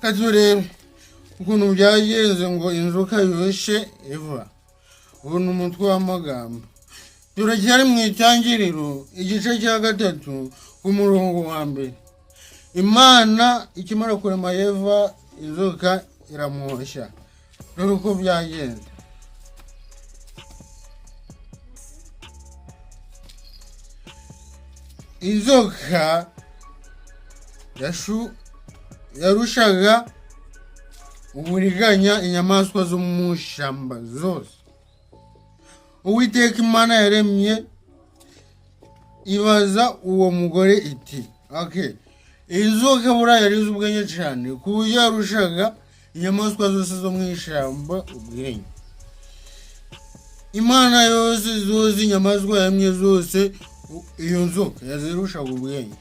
katurebe ukuntu byagenze ngo inzoka yoshe Eva. Ubu ni umutwe w'amagambo. Turacyari mu itangiriro igice cya 3 ku murongo wa mbere. Imana ikimara kurema Eva, inzoka iramuhosha. Dore uko byagenze. Inzoka yarushaga uburiganya inyamaswa zo mu ishyamba zose. Uwiteka Imana yaremye ibaza uwo mugore iti, inzoka buriya yarize ubwenge cyane ku buryo yarushaga inyamaswa zose zo mu ishyamba ubwenge. Imana yose inyamaswa yamye zose iyo nzoka yazirushaga ubwenge.